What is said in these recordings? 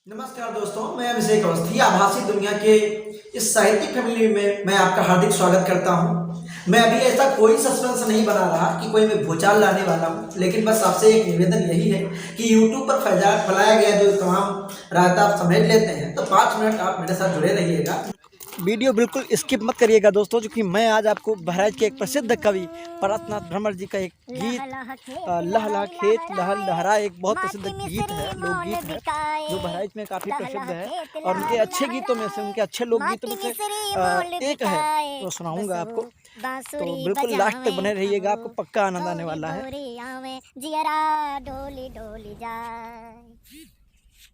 नमस्कार दोस्तों, मैं अभिषेक अवस्थी आभासी दुनिया के इस साहित्यिक फैमिली में मैं आपका हार्दिक स्वागत करता हूं। मैं अभी ऐसा कोई सस्पेंस नहीं बना रहा कि कोई मैं भूचाल लाने वाला हूं, लेकिन बस आपसे एक निवेदन यही है कि यूट्यूब पर फैलाया गया जो तमाम रायता आप समझ लेते हैं, तो 5 मिनट आप मेरे साथ जुड़े रहिएगा। वीडियो बिल्कुल स्किप मत करिएगा दोस्तों, क्योंकि मैं आज आपको बहराइच के एक प्रसिद्ध कवि परतनाथ भ्रमर जी का एक गीत लह लह खेत लहर लहरा एक बहुत प्रसिद्ध गीत है, लोकगीत है जो बहराइच में काफ़ी प्रसिद्ध है। और उनके अच्छे गीतों में से, उनके अच्छे लोकगीतों में से एक है, तो सुनाऊंगा आपको। तो बिल्कुल लास्ट तक बने रहिएगा, आपको पक्का आनंद आने वाला है। जियरा डोली डोली जाए,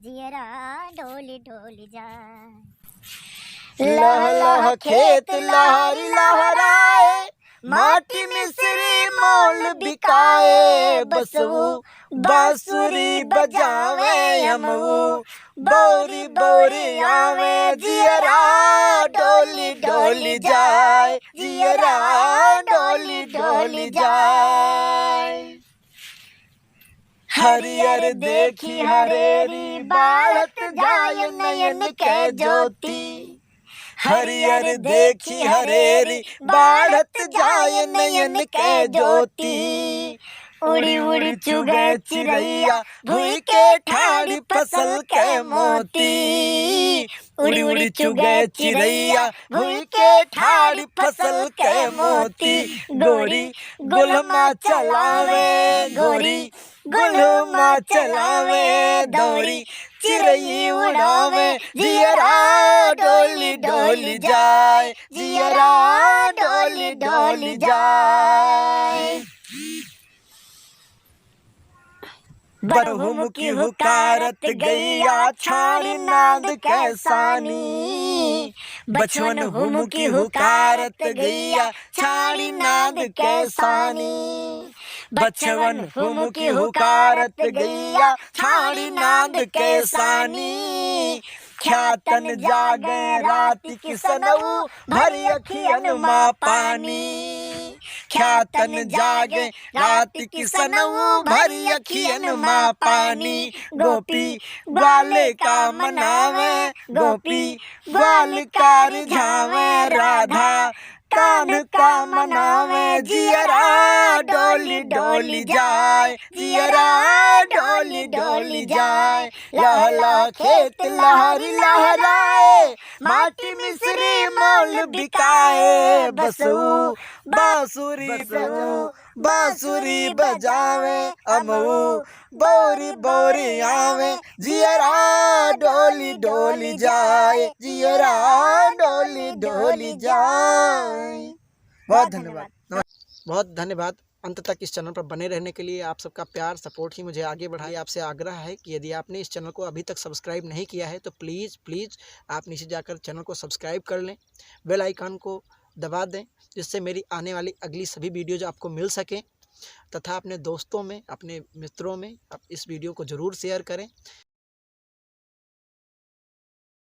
जियरा डोली डोली जाए। लह लह खेत लहर लहराए, माटी मिसरी मोल बिकाए, बसवू बांसुरी बजावे हमवू, बोरी बोरी आवे, जियरा डोली डोली जाए, जियरा डोली डोली जाए। हरियर देखी हरेरी बाढ़त जाए नयन के ज्योति, हरियर देखी हरेरी बाढ़त जाए नयन के ज्योति। उड़ी उड़ी चुगे चिड़ैया भूई के ठाड़ी फसल के मोती, उड़ी उड़ी चुगे चिड़ैया भूई के ठाड़ी फसल के मोती। गोरी गुलमा चलावे, गोरी गुलमा चलावे, दौड़ी चिड़ई उड़ावे, जियरा डोली डोली जाए, जियरा डोली डोली जाए। बरहुमुखी हुकारत गैया छाड़ी नाद कैसानी, बचवन हुमुखी हुकारत गैया छाड़ी नाद कैसानी, बचवन हुमुखी हुकारत गैया छाड़ी नाद कैसानी। ख्यातन जागे रात की सनऊ भरी अखियन माँ पानी, ख्यातन जागे रात की सनऊ भरी अखियन माँ पानी। गोपी ग्वाले का मनावे, गोपी ग्वाल का रिझावे, राधा कान का मनावे, जियरा डोली डोली जाए, जियरा डोली डोली जाए। लह लह खेत लहरी लहराए, माटी मिसरी मोल बिकाए, बसऊ बांसुरी बजाओ, बांसुरी बजावे अमऊ, बोरी बोरी आवे, जियरा डोली डोली जाए, जियरा डोली डोली जाए। बहुत धन्यवाद, बहुत धन्यवाद। अंत तक इस चैनल पर बने रहने के लिए आप सबका प्यार सपोर्ट ही मुझे आगे बढ़ाए। आपसे आग्रह है कि यदि आपने इस चैनल को अभी तक सब्सक्राइब नहीं किया है तो प्लीज़ आप नीचे जाकर चैनल को सब्सक्राइब कर लें, बेल आइकन को दबा दें, जिससे मेरी आने वाली अगली सभी वीडियोज आपको मिल सकें। तथा अपने दोस्तों में, अपने मित्रों में आप इस वीडियो को ज़रूर शेयर करें।